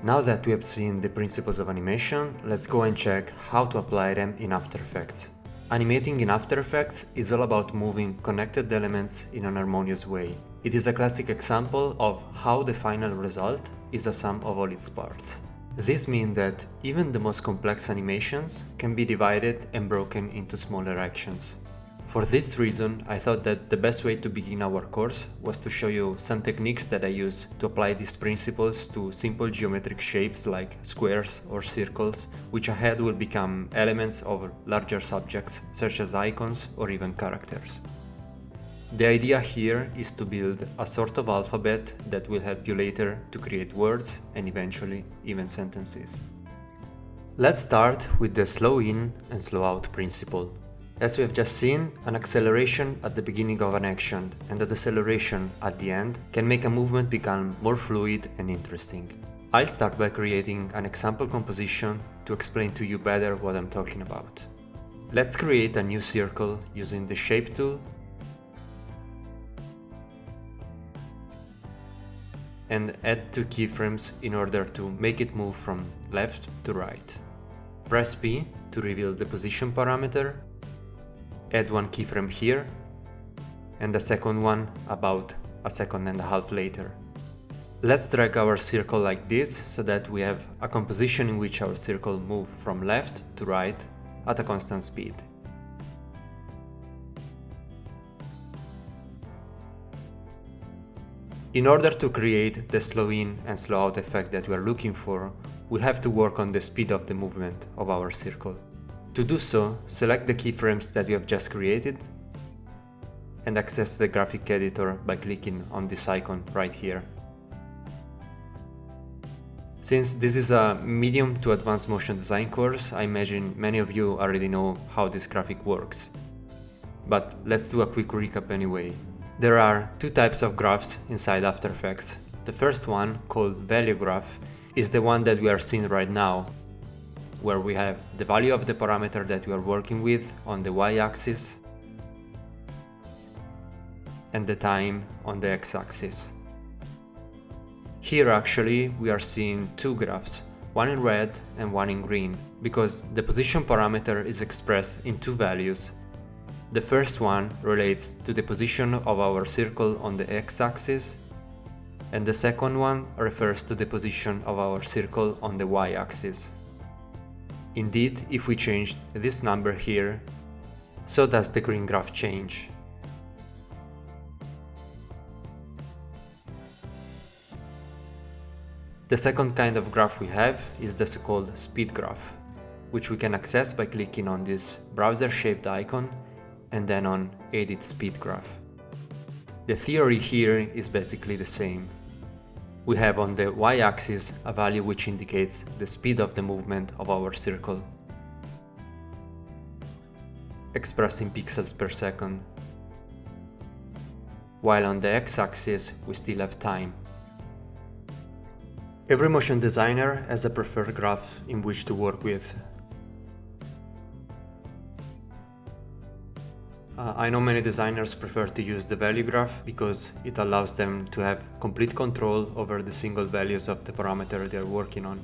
Now that we have seen the principles of animation, let's go and check how to apply them in After Effects. Animating in After Effects is all about moving connected elements in an harmonious way. It is a classic example of how the final result is a sum of all its parts. This means that even the most complex animations can be divided and broken into smaller actions. For this reason, I thought that the best way to begin our course was to show you some techniques that I use to apply these principles to simple geometric shapes like squares or circles, which ahead will become elements of larger subjects such as icons or even characters. The idea here is to build a sort of alphabet that will help you later to create words and eventually even sentences. Let's start with the slow in and slow out principle. As we have just seen, an acceleration at the beginning of an action and a deceleration at the end can make a movement become more fluid and interesting. I'll start by creating an example composition to explain to you better what I'm talking about. Let's create a new circle using the Shape tool and add 2 keyframes in order to make it move from left to right. Press P to reveal the position parameter. Add 1 keyframe here, and the second one about a second and a half later. Let's drag our circle like this so that we have a composition in which our circle moves from left to right at a constant speed. In order to create the slow in and slow out effect that we are looking for, we have to work on the speed of the movement of our circle. To do so, select the keyframes that you have just created and access the graphic editor by clicking on this icon right here. Since this is a medium to advanced motion design course, I imagine many of you already know how this graphic works. But let's do a quick recap anyway. There are 2 types of graphs inside After Effects. The first one, called value graph, is the one that we are seeing right now, where we have the value of the parameter that we are working with on the y-axis and the time on the x-axis. Here actually we are seeing 2 graphs, one in red and one in green, because the position parameter is expressed in 2 values. The first one relates to the position of our circle on the x-axis, and the second one refers to the position of our circle on the y-axis. Indeed, if we change this number here, so does the green graph change. The second kind of graph we have is the so-called speed graph, which we can access by clicking on this browser-shaped icon and then on Edit Speed Graph. The theory here is basically the same. We have on the y-axis a value which indicates the speed of the movement of our circle, expressed in pixels per second, while on the x-axis we still have time. Every motion designer has a preferred graph in which to work with. I know many designers prefer to use the value graph because it allows them to have complete control over the single values of the parameter they are working on.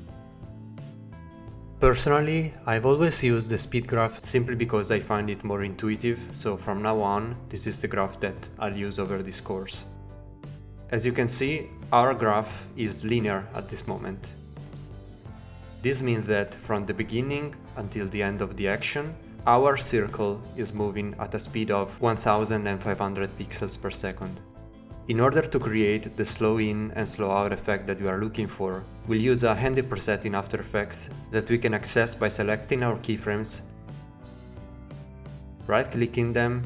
Personally, I've always used the speed graph simply because I find it more intuitive, so from now on, this is the graph that I'll use over this course. As you can see, our graph is linear at this moment. This means that from the beginning until the end of the action, our circle is moving at a speed of 1500 pixels per second. In order to create the slow in and slow out effect that we are looking for, we'll use a handy preset in After Effects that we can access by selecting our keyframes, right-clicking them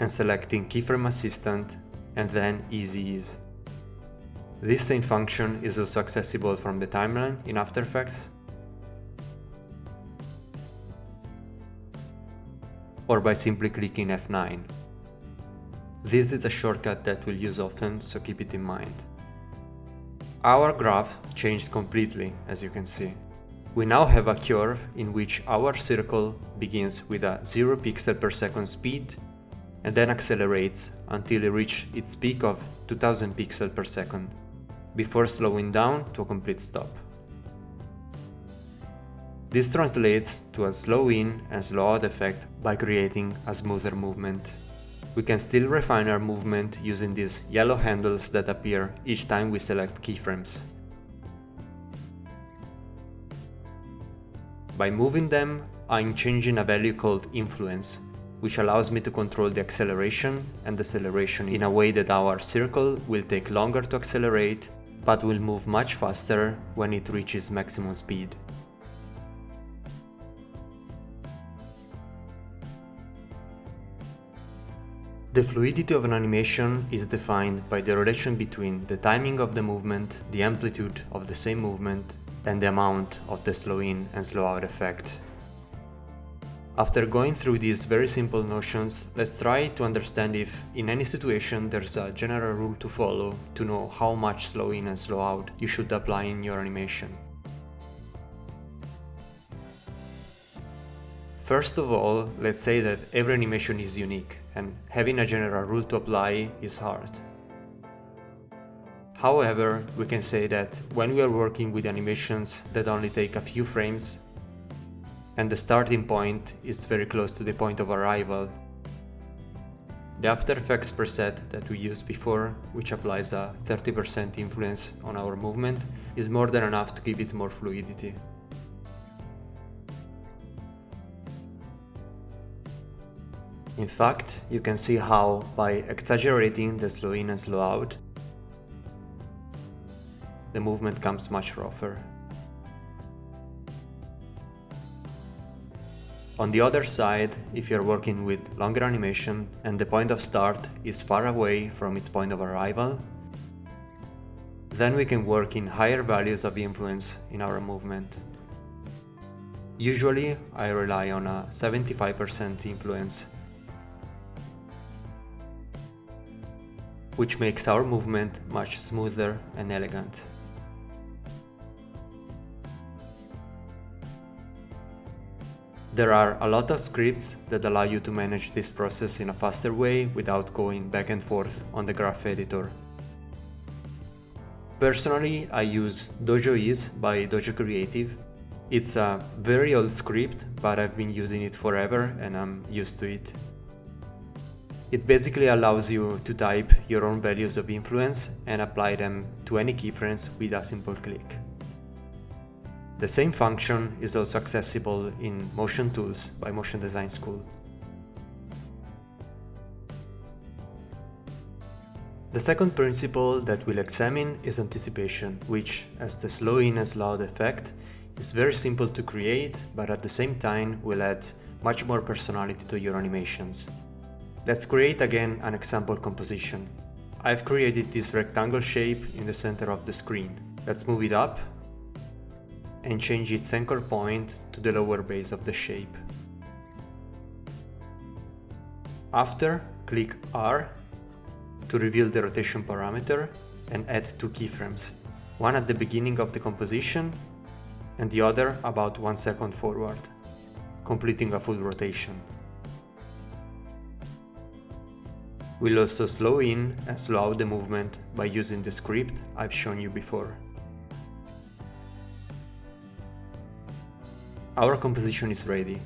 and selecting Keyframe Assistant and then Easy Ease. This same function is also accessible from the timeline in After Effects or by simply clicking F9. This is a shortcut that we'll use often, so keep it in mind. Our graph changed completely, as you can see. We now have a curve in which our circle begins with a 0 pixel per second speed and then accelerates until it reaches its peak of 2000 pixels per second, before slowing down to a complete stop. This translates to a slow in and slow out effect by creating a smoother movement. We can still refine our movement using these yellow handles that appear each time we select keyframes. By moving them, I'm changing a value called influence, which allows me to control the acceleration and deceleration in a way that our circle will take longer to accelerate, but will move much faster when it reaches maximum speed. The fluidity of an animation is defined by the relation between the timing of the movement, the amplitude of the same movement, and the amount of the slow in and slow out effect. After going through these very simple notions, let's try to understand if in any situation there's a general rule to follow to know how much slow in and slow out you should apply in your animation. First of all, let's say that every animation is unique, and having a general rule to apply is hard. However, we can say that when we are working with animations that only take a few frames, and the starting point is very close to the point of arrival, the After Effects preset that we used before, which applies a 30% influence on our movement, is more than enough to give it more fluidity. In fact, you can see how, by exaggerating the slow in and slow out, the movement comes much rougher. On the other side, if you're working with longer animation and the point of start is far away from its point of arrival, then we can work in higher values of influence in our movement. Usually, I rely on a 75% influence, which makes our movement much smoother and elegant. There are a lot of scripts that allow you to manage this process in a faster way without going back and forth on the graph editor. Personally, I use Dojo Ease by Dojo Creative. It's a very old script, but I've been using it forever and I'm used to it. It basically allows you to type your own values of influence and apply them to any keyframes with a simple click. The same function is also accessible in Motion Tools by Motion Design School. The second principle that we'll examine is anticipation, which, as the slow in and slow out effect, is very simple to create, but at the same time will add much more personality to your animations. Let's create again an example composition. I've created this rectangle shape in the center of the screen. Let's move it up and change its anchor point to the lower base of the shape. After, click R to reveal the rotation parameter and add two keyframes, one at the beginning of the composition and the other about 1 second forward, completing a full rotation. We'll also slow in and slow out the movement by using the script I've shown you before. Our composition is ready.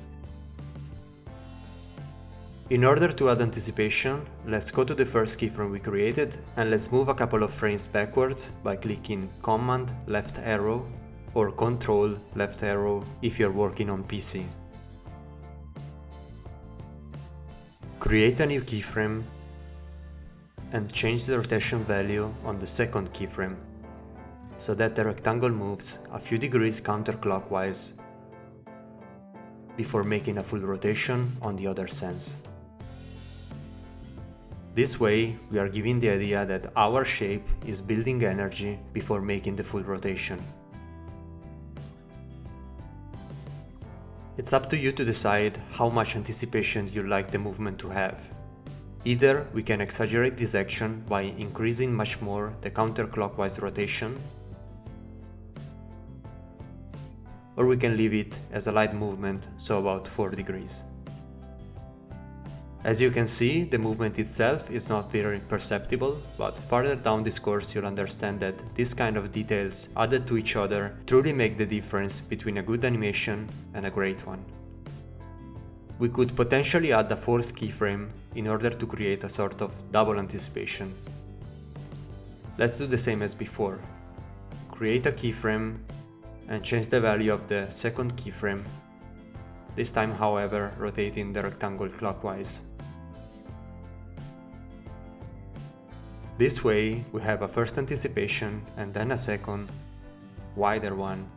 In order to add anticipation, let's go to the first keyframe we created and let's move a couple of frames backwards by clicking Command left arrow or Control left arrow if you're working on PC. Create a new keyframe and change the rotation value on the second keyframe so that the rectangle moves a few degrees counterclockwise before making a full rotation on the other sense. This way, we are giving the idea that our shape is building energy before making the full rotation. It's up to you to decide how much anticipation you'd like the movement to have. Either we can exaggerate this action by increasing much more the counterclockwise rotation, or we can leave it as a light movement, so about 4 degrees. As you can see, the movement itself is not very perceptible, but further down this course you'll understand that this kind of details added to each other truly make the difference between a good animation and a great one. We could potentially add a fourth keyframe in order to create a sort of double anticipation. Let's do the same as before. Create a keyframe and change the value of the second keyframe, this time however rotating the rectangle clockwise. This way we have a first anticipation and then a second, wider one,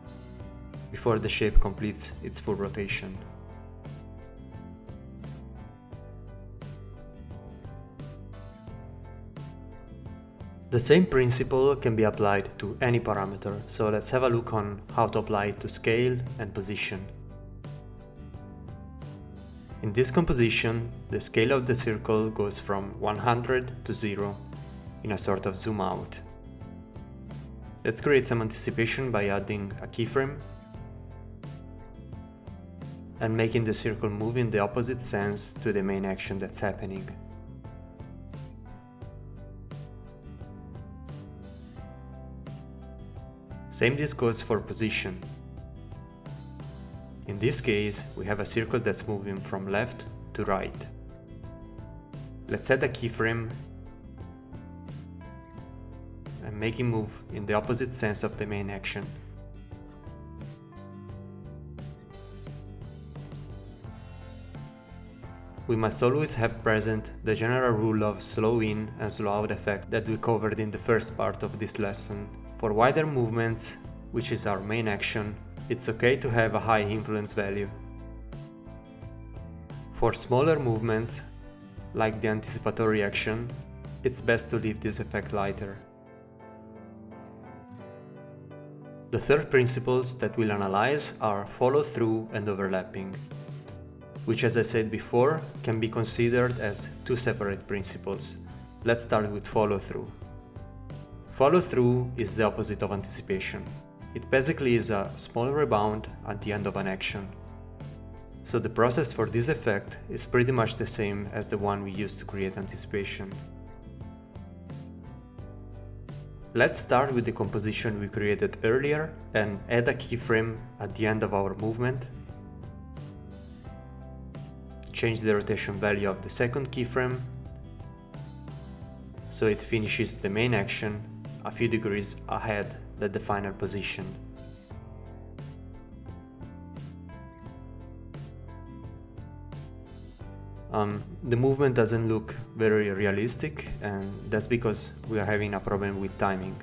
before the shape completes its full rotation. The same principle can be applied to any parameter, so let's have a look on how to apply it to scale and position. In this composition, the scale of the circle goes from 100 to 0 in a sort of zoom out. Let's create some anticipation by adding a keyframe and making the circle move in the opposite sense to the main action that's happening. Same this goes for position. In this case, we have a circle that's moving from left to right. Let's add a keyframe and make it move in the opposite sense of the main action. We must always have present the general rule of slow in and slow out effect that we covered in the first part of this lesson. For wider movements, which is our main action, it's okay to have a high influence value. For smaller movements, like the anticipatory action, it's best to leave this effect lighter. The third principles that we'll analyze are follow-through and overlapping, which, as I said before, can be considered as two separate principles. Let's start with follow-through. Follow-through is the opposite of anticipation. It basically is a small rebound at the end of an action. So the process for this effect is pretty much the same as the one we used to create anticipation. Let's start with the composition we created earlier and add a keyframe at the end of our movement. Change the rotation value of the second keyframe so it finishes the main action a few degrees ahead than the final position. The movement doesn't look very realistic, and that's because we are having a problem with timing.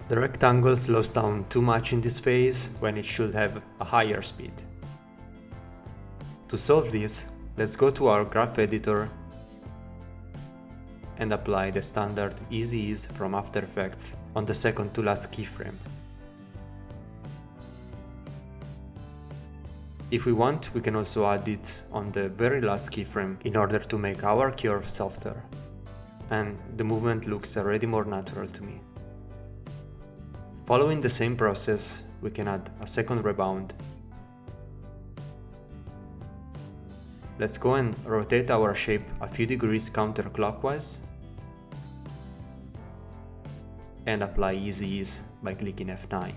The rectangle slows down too much in this phase when it should have a higher speed. To solve this, let's go to our graph editor and apply the standard Easy Ease from After Effects on the second to last keyframe. If we want, we can also add it on the very last keyframe in order to make our curve softer, and the movement looks already more natural to me. Following the same process, we can add a second rebound. Let's go and rotate our shape a few degrees counterclockwise and apply Easy Ease by clicking F9.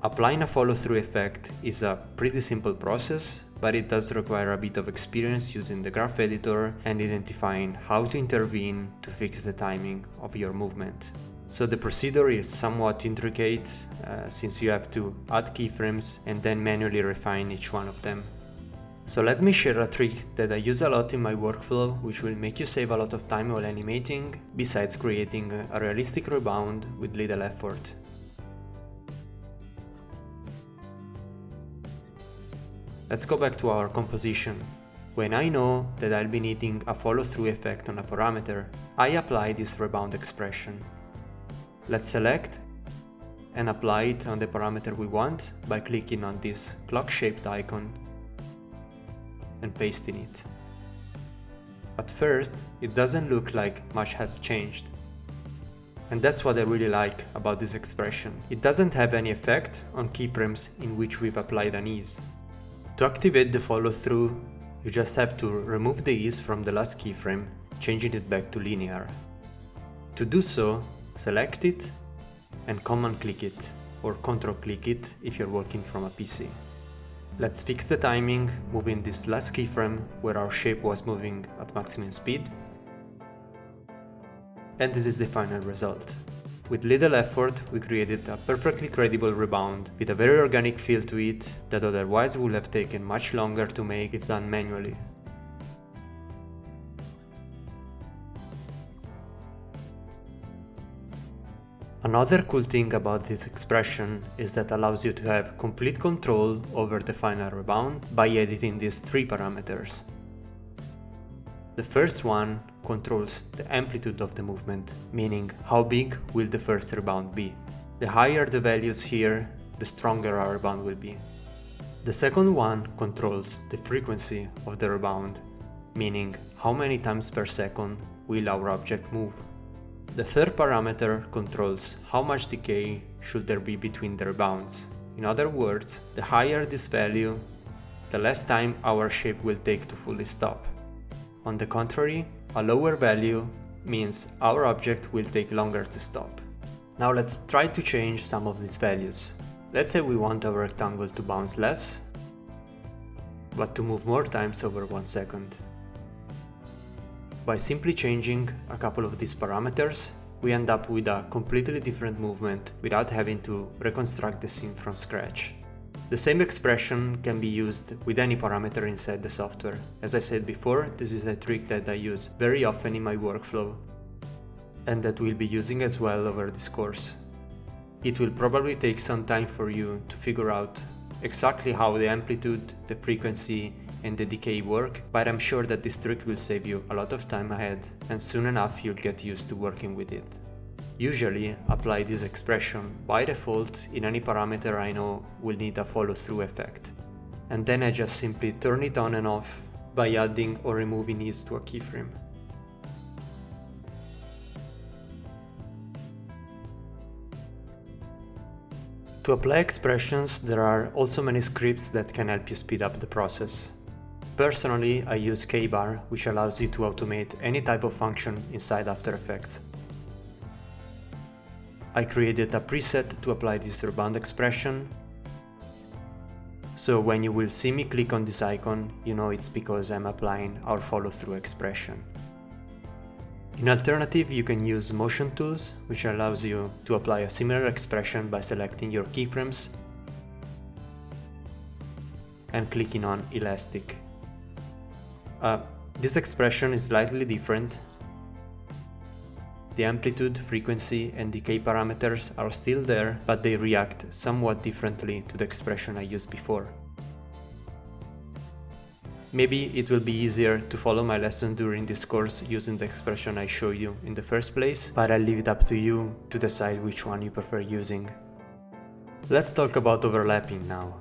Applying a follow-through effect is a pretty simple process, but it does require a bit of experience using the graph editor and identifying how to intervene to fix the timing of your movement. So the procedure is somewhat intricate, since you have to add keyframes and then manually refine each one of them. So let me share a trick that I use a lot in my workflow, which will make you save a lot of time while animating, besides creating a realistic rebound with little effort. Let's go back to our composition. When I know that I'll be needing a follow-through effect on a parameter, I apply this rebound expression. Let's select and apply it on the parameter we want by clicking on this clock-shaped icon and pasting it. At first, it doesn't look like much has changed. And that's what I really like about this expression. It doesn't have any effect on keyframes in which we've applied an ease. To activate the follow-through, You just have to remove the ease from the last keyframe, changing it back to linear. To do so, select it and command click it, or control click it if you're working from a PC. Let's fix the timing, moving this last keyframe where our shape was moving at maximum speed. And this is the final result. With little effort, we created a perfectly credible rebound with a very organic feel to it that otherwise would have taken much longer to make if done manually. Another cool thing about this expression is that it allows you to have complete control over the final rebound by editing these three parameters. The first one controls the amplitude of the movement, meaning how big will the first rebound be. The higher the values here, the stronger our rebound will be. The second one controls the frequency of the rebound, meaning how many times per second will our object move. The third parameter controls how much decay should there be between the rebounds. In other words, the higher this value, the less time our shape will take to fully stop. On the contrary, a lower value means our object will take longer to stop. Now let's try to change some of these values. Let's say we want our rectangle to bounce less, but to move more times over 1 second. By simply changing a couple of these parameters, we end up with a completely different movement without having to reconstruct the scene from scratch. The same expression can be used with any parameter inside the software. As I said before, this is a trick that I use very often in my workflow, and that we'll be using as well over this course. It will probably take some time for you to figure out exactly how the amplitude, the frequency, and the decay work, but I'm sure that this trick will save you a lot of time ahead, and soon enough you'll get used to working with it. Usually apply this expression by default in any parameter I know will need a follow-through effect, and then I just simply turn it on and off by adding or removing ease to a keyframe. To apply expressions, there are also many scripts that can help you speed up the process. Personally, I use Kbar, which allows you to automate any type of function inside After Effects. I created a preset to apply this rebound expression, so when you will see me click on this icon, you know it's because I'm applying our follow-through expression. In alternative, you can use Motion Tools, which allows you to apply a similar expression by selecting your keyframes and clicking on Elastic. This expression is slightly different. The amplitude, frequency, and decay parameters are still there, but they react somewhat differently to the expression I used before. Maybe it will be easier to follow my lesson during this course using the expression I showed you in the first place, but I'll leave it up to you to decide which one you prefer using. Let's talk about overlapping now.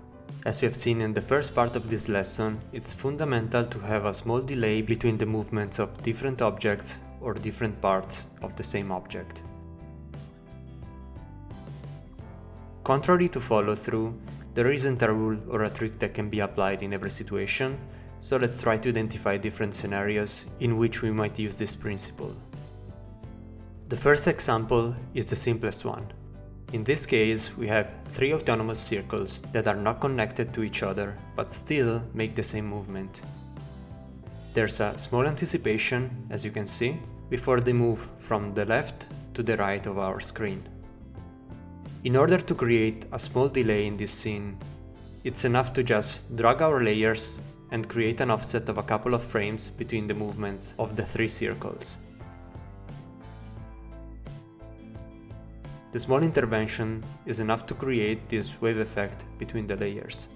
As we have seen in the first part of this lesson, it's fundamental to have a small delay between the movements of different objects or different parts of the same object. Contrary to follow-through, there isn't a rule or a trick that can be applied in every situation, so let's try to identify different scenarios in which we might use this principle. The first example is the simplest one. In this case, we have 3 autonomous circles that are not connected to each other, but still make the same movement. There's a small anticipation, as you can see, before they move from the left to the right of our screen. In order to create a small delay in this scene, it's enough to just drag our layers and create an offset of a couple of frames between the movements of the 3 circles. The small intervention is enough to create this wave effect between the layers.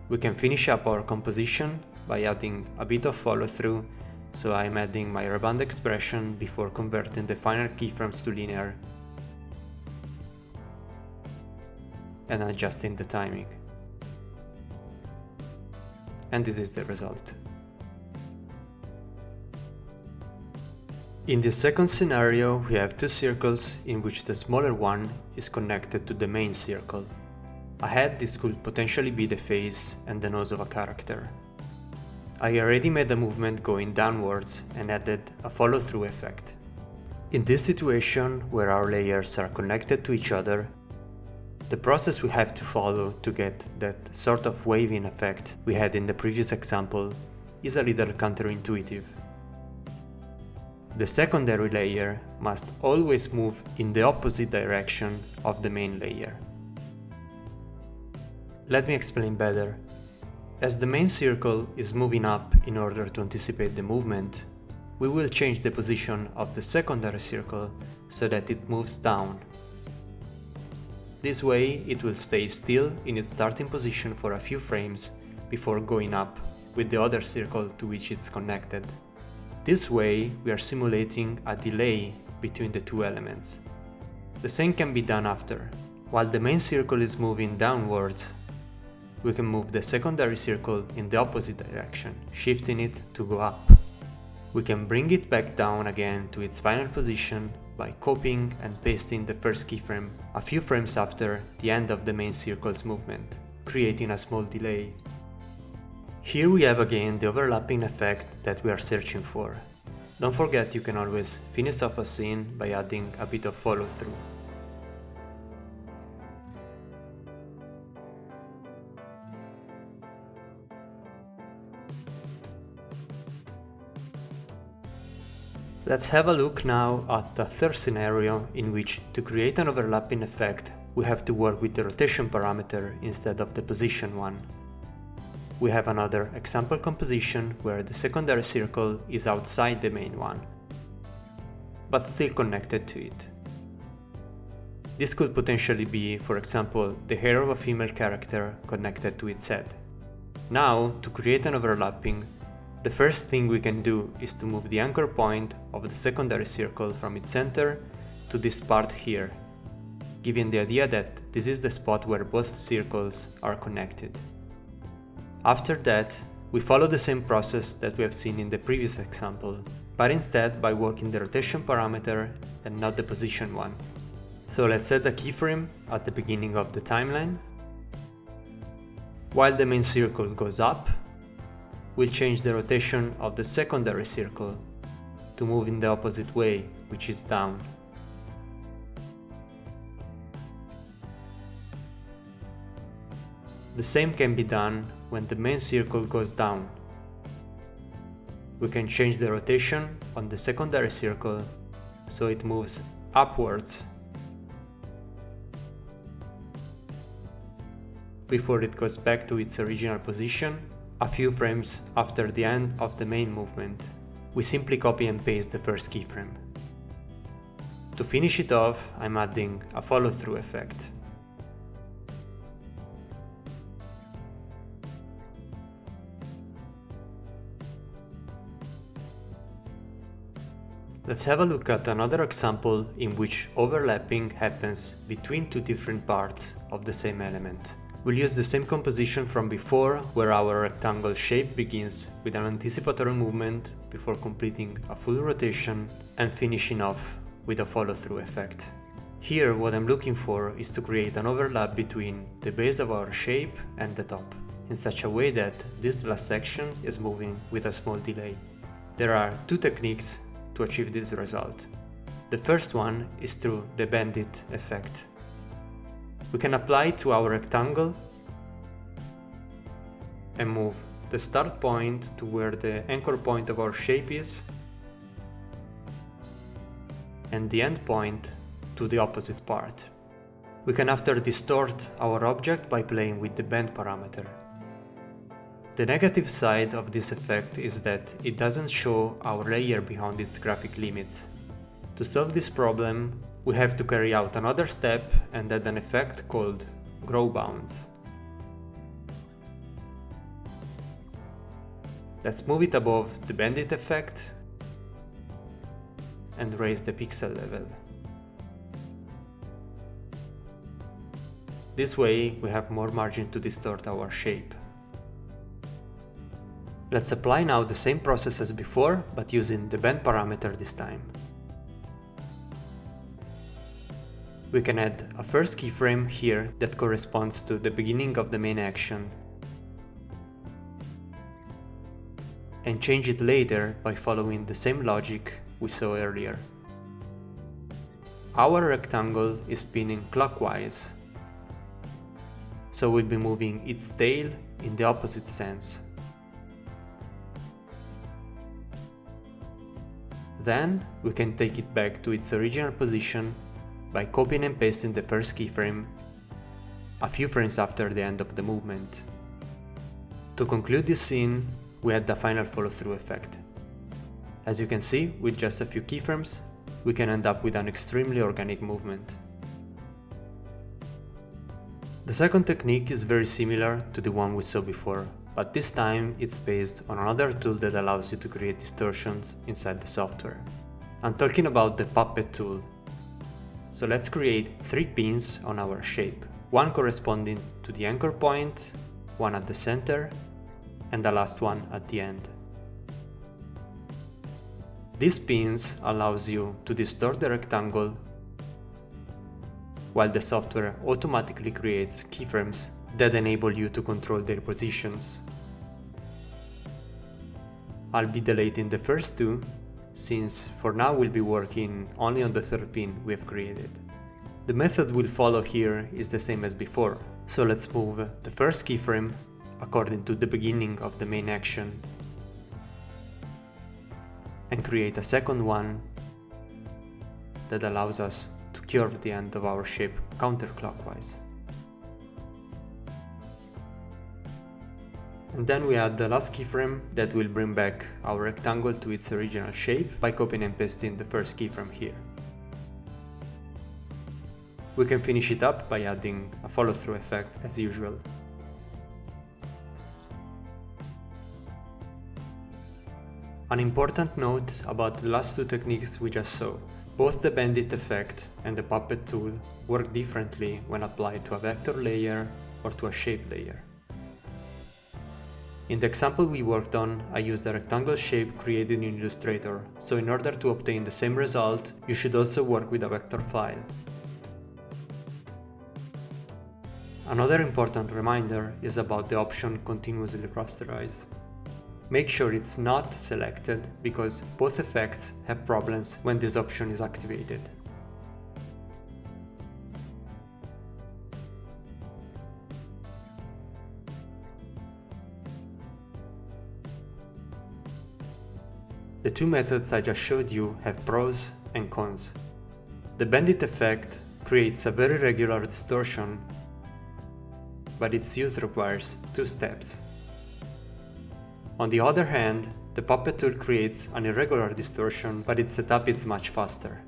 We can finish up our composition by adding a bit of follow-through, so I'm adding my rebound expression before converting the final keyframes to linear and adjusting the timing. And this is the result. In the second scenario, we have 2 circles in which the smaller one is connected to the main circle. A head, this could potentially be the face and the nose of a character. I already made a movement going downwards and added a follow-through effect. In this situation, where our layers are connected to each other, the process we have to follow to get that sort of waving effect we had in the previous example is a little counterintuitive. The secondary layer must always move in the opposite direction of the main layer. Let me explain better. As the main circle is moving up in order to anticipate the movement, we will change the position of the secondary circle so that it moves down. This way it will stay still in its starting position for a few frames before going up with the other circle to which it's connected. This way we are simulating a delay between the two elements. The same can be done after. While the main circle is moving downwards, we can move the secondary circle in the opposite direction, shifting it to go up. We can bring it back down again to its final position by copying and pasting the first keyframe a few frames after the end of the main circle's movement, creating a small delay. Here we have again the overlapping effect that we are searching for. Don't forget you can always finish off a scene by adding a bit of follow-through. Let's have a look now at a third scenario in which, to create an overlapping effect, we have to work with the rotation parameter instead of the position one. We have another example composition where the secondary circle is outside the main one, but still connected to it. This could potentially be, for example, the hair of a female character connected to its head. Now, to create an overlapping, the first thing we can do is to move the anchor point of the secondary circle from its center to this part here, giving the idea that this is the spot where both circles are connected. After that, we follow the same process that we have seen in the previous example, but instead by working the rotation parameter and not the position one. So let's set a keyframe at the beginning of the timeline. While the main circle goes up, we'll change the rotation of the secondary circle to move in the opposite way, which is down. The same can be done when the main circle goes down. We can change the rotation on the secondary circle so it moves upwards before it goes back to its original position a few frames after the end of the main movement. We simply copy and paste the first keyframe. To finish it off, I'm adding a follow-through effect. Let's have a look at another example in which overlapping happens between two different parts of the same element. We'll use the same composition from before, where our rectangle shape begins with an anticipatory movement before completing a full rotation and finishing off with a follow-through effect. Here what I'm looking for is to create an overlap between the base of our shape and the top, in such a way that this last section is moving with a small delay. There are two techniques to achieve this result. The first one is through the bandit effect. We can apply it to our rectangle and move the start point to where the anchor point of our shape is, and the end point to the opposite part. We can after distort our object by playing with the bend parameter. The negative side of this effect is that it doesn't show our layer beyond its graphic limits. To solve this problem, we have to carry out another step and add an effect called grow bounds. Let's move it above the bandit effect and raise the pixel level. This way we have more margin to distort our shape. Let's apply now the same process as before, but using the bend parameter this time. we can add a first keyframe here that corresponds to the beginning of the main action, and change it later by following the same logic we saw earlier. Our rectangle is spinning clockwise, so we'll be moving its tail in the opposite sense. Then we can take it back to its original position by copying and pasting the first keyframe a few frames after the end of the movement. To conclude this scene, we add the final follow-through effect. As you can see, with just a few keyframes, we can end up with an extremely organic movement. The second technique is very similar to the one we saw before, but this time it's based on another tool that allows you to create distortions inside the software. I'm talking about the Puppet tool. So let's create 3 pins on our shape, one corresponding to the anchor point, one at the center, and the last one at the end. These pins allows you to distort the rectangle, while the software automatically creates keyframes that enable you to control their positions. I'll be deleting the first 2, since for now we'll be working only on the third pin we have created. The method we'll follow here is the same as before, so let's move the first keyframe according to the beginning of the main action, and create a second one that allows us to curve the end of our shape counterclockwise. And then we add the last keyframe that will bring back our rectangle to its original shape by copying and pasting the first keyframe here. We can finish it up by adding a follow-through effect as usual. An important note about the last 2 techniques we just saw. Both the Bandit effect and the Puppet tool work differently when applied to a vector layer or to a shape layer. In the example we worked on, I used a rectangle shape created in Illustrator, so in order to obtain the same result, you should also work with a vector file. Another important reminder is about the option Continuously Rasterize. Make sure it's not selected, because both effects have problems when this option is activated. The 2 methods I just showed you have pros and cons. The Bandit effect creates a very regular distortion, but its use requires 2 steps. On the other hand, the Puppet tool creates an irregular distortion, but its setup is much faster.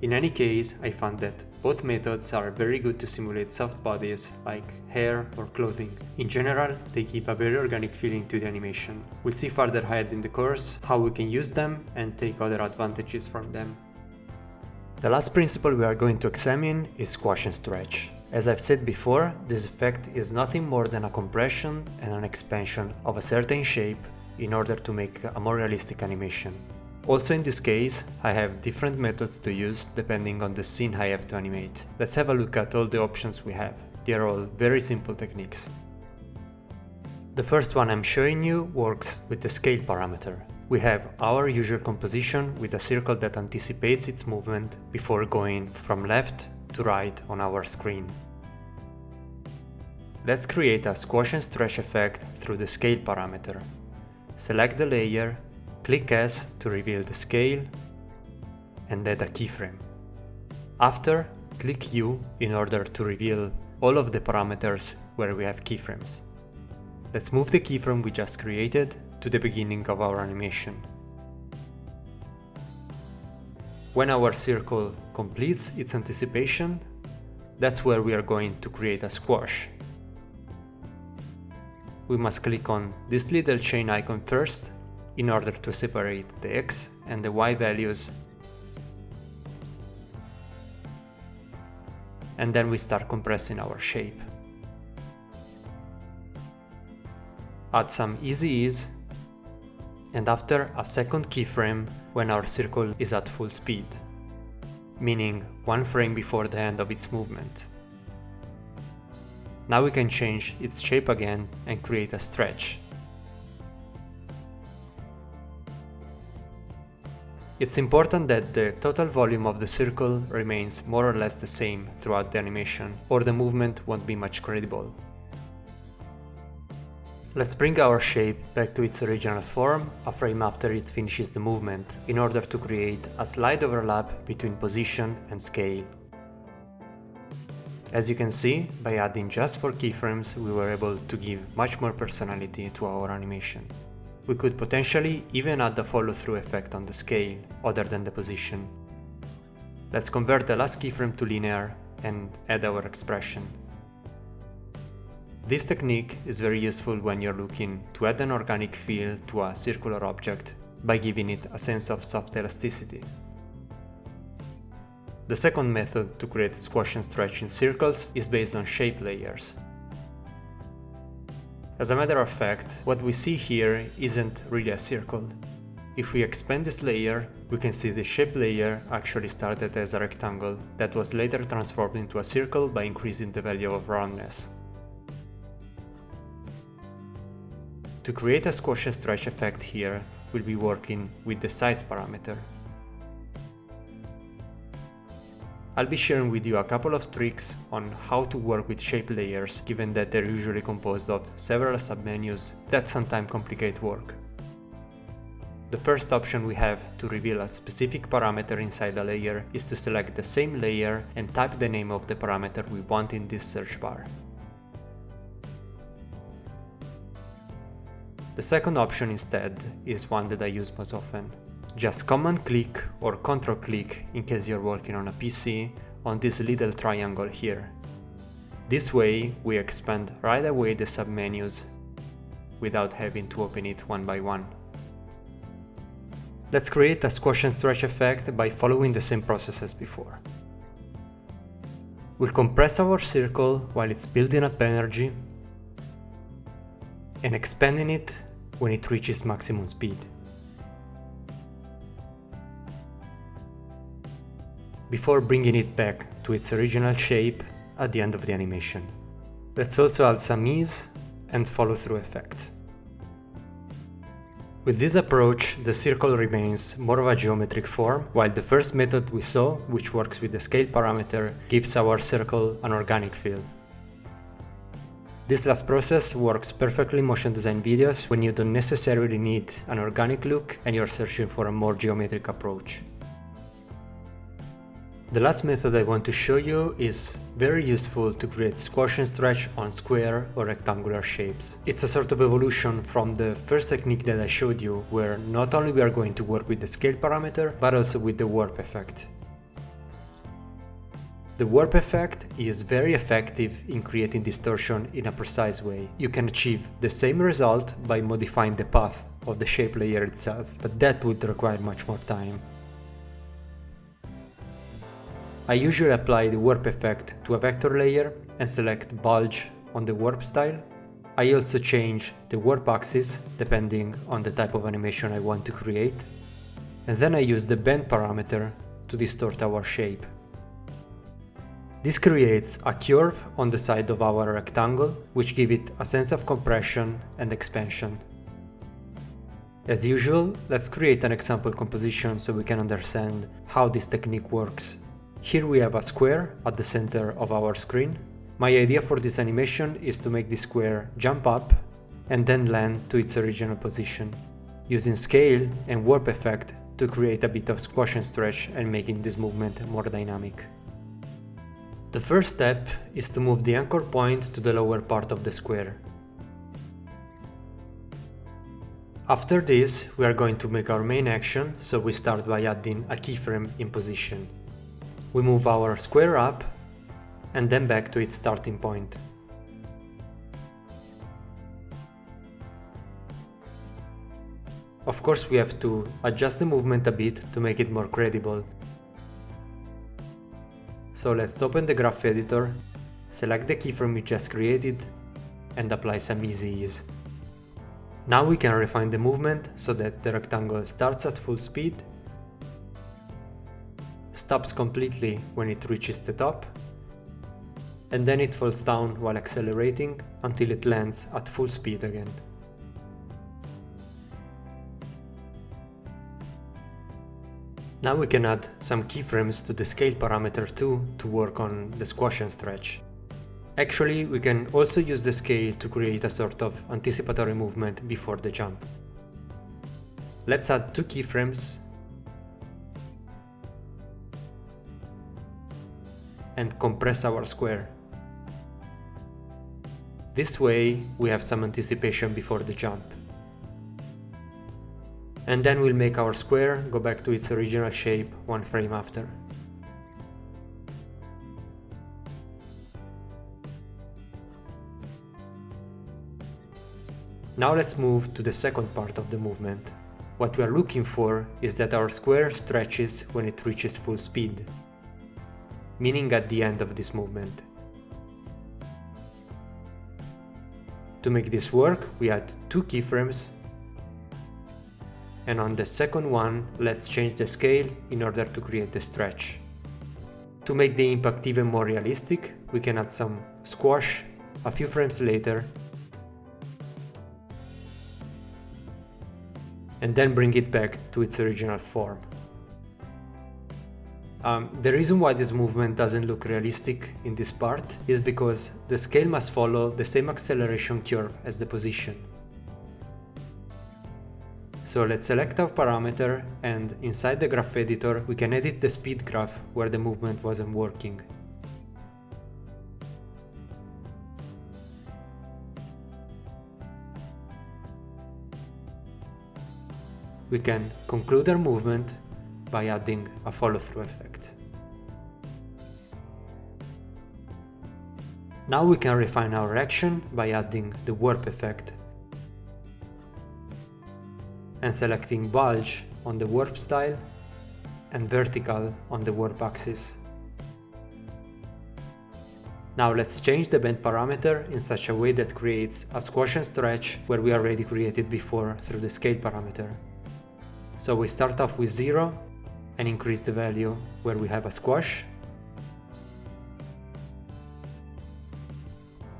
In any case, I found that both methods are very good to simulate soft bodies like hair or clothing. In general, they give a very organic feeling to the animation. We'll see further ahead in the course how we can use them and take other advantages from them. The last principle we are going to examine is squash and stretch. As I've said before, this effect is nothing more than a compression and an expansion of a certain shape in order to make a more realistic animation. Also in this case, I have different methods to use depending on the scene I have to animate. Let's have a look at all the options we have. They are all very simple techniques. The first one I'm showing you works with the scale parameter. We have our usual composition with a circle that anticipates its movement before going from left to right on our screen. Let's create a squash and stretch effect through the scale parameter. Select the layer, click S to reveal the scale, and add a keyframe. After, click U in order to reveal all of the parameters where we have keyframes. Let's move the keyframe we just created to the beginning of our animation. When our circle completes its anticipation, that's where we are going to create a squash. We must click on this little chain icon first in order to separate the X and the Y values, and then we start compressing our shape. Add some easy ease, and after a second keyframe when our circle is at full speed. meaning one frame before the end of its movement. Now we can change its shape again and create a stretch. It's important that the total volume of the circle remains more or less the same throughout the animation, or the movement won't be much credible. Let's bring our shape back to its original form a frame after it finishes the movement, in order to create a slight overlap between position and scale. As you can see, by adding just 4 keyframes, we were able to give much more personality to our animation. We could potentially even add a follow-through effect on the scale, other than the position. Let's convert the last keyframe to linear and add our expression. This technique is very useful when you're looking to add an organic feel to a circular object by giving it a sense of soft elasticity. The second method to create squash and stretch in circles is based on shape layers. As a matter of fact, what we see here isn't really a circle. If we expand this layer, we can see the shape layer actually started as a rectangle that was later transformed into a circle by increasing the value of roundness. To create a squash and stretch effect here, we'll be working with the size parameter. I'll be sharing with you a couple of tricks on how to work with shape layers, given that they're usually composed of several submenus that sometimes complicate work. The first option we have to reveal a specific parameter inside a layer is to select the same layer and type the name of the parameter we want in this search bar. The second option instead is one that I use most often. Just command click or control click in case you're working on a PC on this little triangle here. This way we expand right away the submenus without having to open it one by one. Let's create a squash and stretch effect by following the same process as before. We'll compress our circle while it's building up energy and expanding it when it reaches maximum speed. Before bringing it back to its original shape at the end of the animation. Let's also add some ease and follow-through effect. With this approach, the circle remains more of a geometric form, while the first method we saw, which works with the scale parameter, gives our circle an organic feel. This last process works perfectly in motion design videos when you don't necessarily need an organic look and you're searching for a more geometric approach. The last method I want to show you is very useful to create squash and stretch on square or rectangular shapes. It's a sort of evolution from the first technique that I showed you, where not only we are going to work with the scale parameter, but also with the warp effect. The warp effect is very effective in creating distortion in a precise way. You can achieve the same result by modifying the path of the shape layer itself, but that would require much more time. I usually apply the warp effect to a vector layer and select bulge on the warp style. I also change the warp axis depending on the type of animation I want to create. And then I use the bend parameter to distort our shape. This creates a curve on the side of our rectangle, which gives it a sense of compression and expansion. As usual, let's create an example composition so we can understand how this technique works. Here we have a square at the center of our screen. My idea for this animation is to make the square jump up and then land to its original position, using scale and warp effect to create a bit of squash and stretch and making this movement more dynamic. The first step is to move the anchor point to the lower part of the square. After this, we are going to make our main action, so we start by adding a keyframe in position. We move our square up and then back to its starting point. Of course, we have to adjust the movement a bit to make it more credible. So let's open the graph editor, select the keyframe we just created, and apply some easy ease. Now we can refine the movement so that the rectangle starts at full speed, stops completely when it reaches the top, and then it falls down while accelerating until it lands at full speed again. Now we can add some keyframes to the scale parameter too to work on the squash and stretch. Actually, we can also use the scale to create a sort of anticipatory movement before the jump. Let's add 2 keyframes and compress our square. This way we have some anticipation before the jump. And then we'll make our square go back to its original shape 1 frame after. Now let's move to the second part of the movement. What we are looking for is that our square stretches when it reaches full speed, meaning at the end of this movement. To make this work, we add 2 keyframes, and on the second one, let's change the scale in order to create the stretch. To make the impact even more realistic, we can add some squash a few frames later, and then bring it back to its original form. The reason why this movement doesn't look realistic in this part is because the scale must follow the same acceleration curve as the position. So let's select our parameter, and inside the graph editor we can edit the speed graph where the movement wasn't working. We can conclude our movement by adding a follow-through effect. Now we can refine our action by adding the warp effect and selecting bulge on the warp style and vertical on the warp axis. Now let's change the bend parameter in such a way that creates a squash and stretch where we already created before through the scale parameter. So we start off with 0 and increase the value where we have a squash,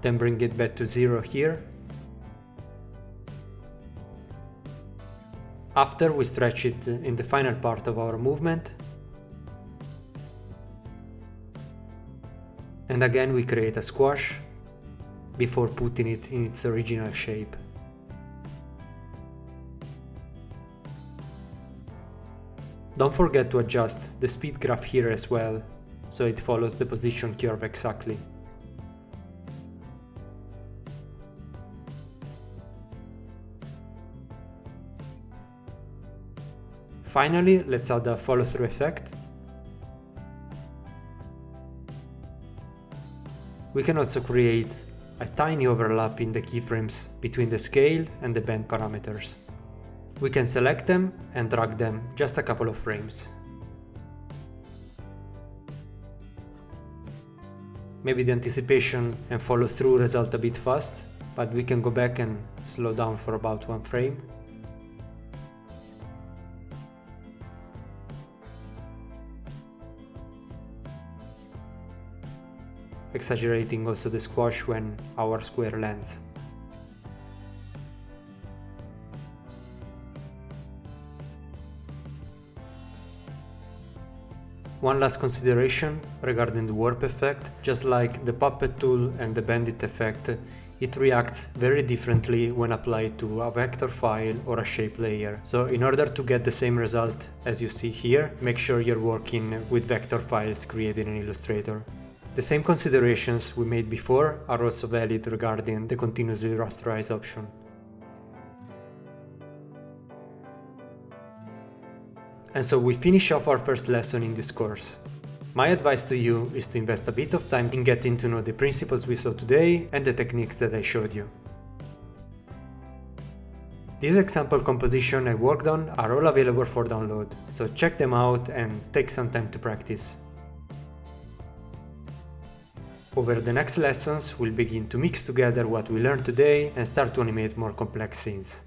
then bring it back to 0 here. After we stretch it in the final part of our movement, and again we create a squash before putting it in its original shape. Don't forget to adjust the speed graph here as well, so it follows the position curve exactly. Finally, let's add a follow-through effect. We can also create a tiny overlap in the keyframes between the scale and the bend parameters. We can select them and drag them just a couple of frames. Maybe the anticipation and follow-through result a bit fast, but we can go back and slow down for about 1 frame. Exaggerating also the squash when our square lands. One last consideration regarding the warp effect: just like the puppet tool and the bandit effect, it reacts very differently when applied to a vector file or a shape layer. So in order to get the same result as you see here, make sure you're working with vector files created in Illustrator. The same considerations we made before are also valid regarding the continuously rasterize option. And so we finish off our first lesson in this course. My advice to you is to invest a bit of time in getting to know the principles we saw today and the techniques that I showed you. These example compositions I worked on are all available for download, so check them out and take some time to practice. Over the next lessons, we'll begin to mix together what we learned today and start to animate more complex scenes.